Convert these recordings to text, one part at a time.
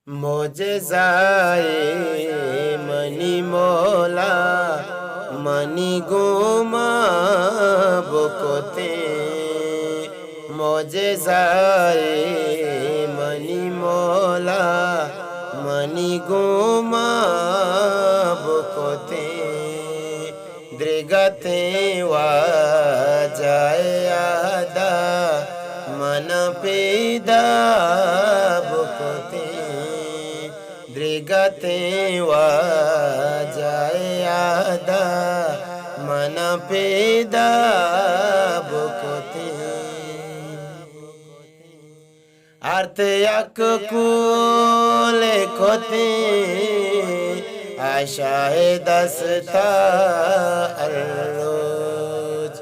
मोजेज़ाए money मोला money गुमा बुकोते मोजेज़ाए money मोला मनी गुमा बुकोते द्रिगते वाजाए आदा मन पेदा बुकोते द्रिगते वाजाए आदा मन पेदा बुकोते अर्थ यक कूले कोते आशाए दस्ता अर्रोज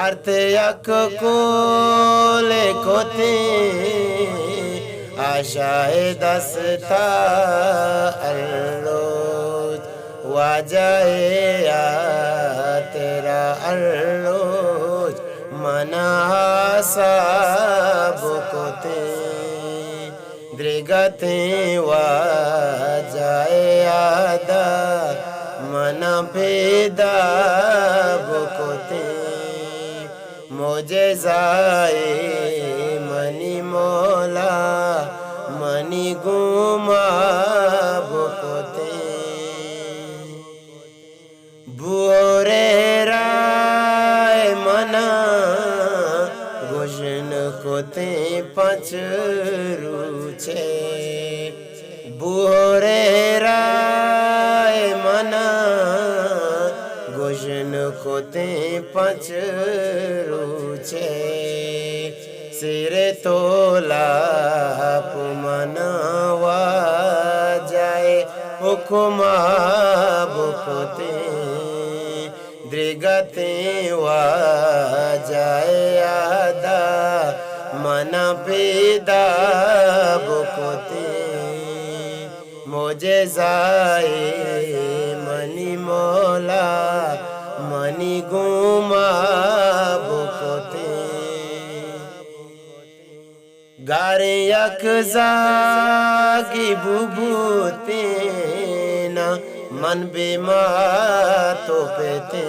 अर्थ यक कूले कोते आशाए दस्ता अर्रोज वाजाए आ तेरा अर्रोज मना बुकोते द्रिगते वाजाए आदा मन पेदा बुकोते मोजेज़ाए मनी मोला मनी गुमा बुकोते बुरे राय मना गोजन कोते पचरुचे बुरे राय मना गोजन कोते पचरुचे सिरे तोला पुमना वाजाए हुकुमा बुकोते द्रिगते वाजाए आदा मन पेदा बुकोते मोजेज़ाए मनी मोला मनी गुमा बुकोते गारे यक जागी बुबूते ना मन बेमा तो पेते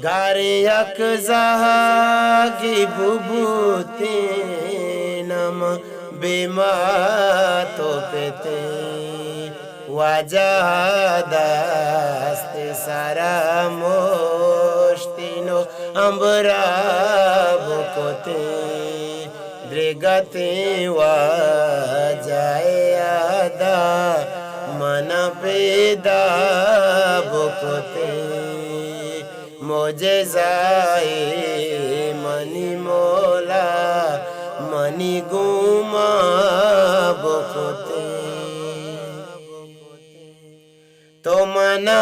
गारे यक जागी बुबूते नम बेमा तो पेते वाजादास्ते सारा मोश्तिनो अंबरा बुकोते द्रिगते वाजाए आदा मन पेदा बुकोते मोजेज़ाए मनी मोला मनी गुमा बुकोते तो मना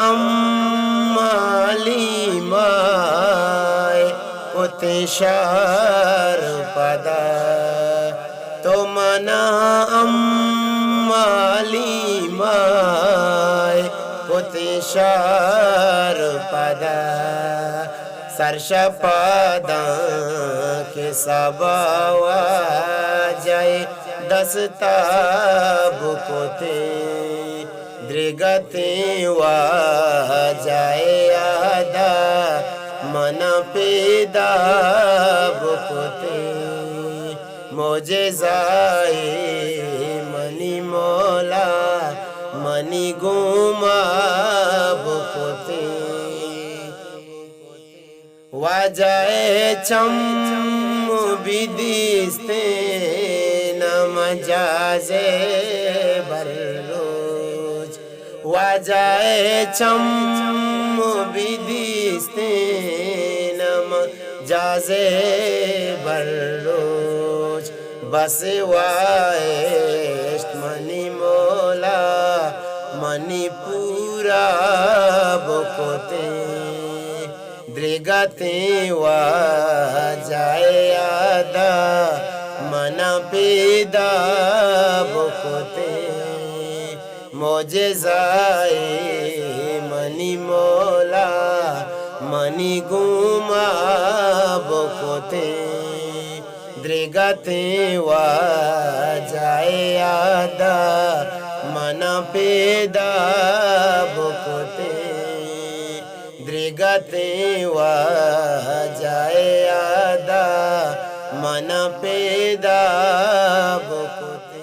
अम्माली माय कोते शार पदा तो मना अम्माली माय कोते शार पदा सरश पदा के सबावा जाए दस्ता बुकोते द्रिगते वाजाए आदा मन पेदा बुकोते मोजेज़ाए मनी मोला मनी गुमा बुकोते वाजाए चम बिदिस्ते नम जाजे बर्रोज वाजाए चम बिदिस्ते नम जाजे बर्रोज बस वाएस्ट मनी मोला मनी पूरा बुकोते द्रिगते वाजाए आदा मन पेदा बुकोते मोजेज़ाए मनी मोला मनी गुमा बुकोते द्रिगते वा जाए पेदा बुकते दृगते वा जाए आदा मन पेदा बुकते।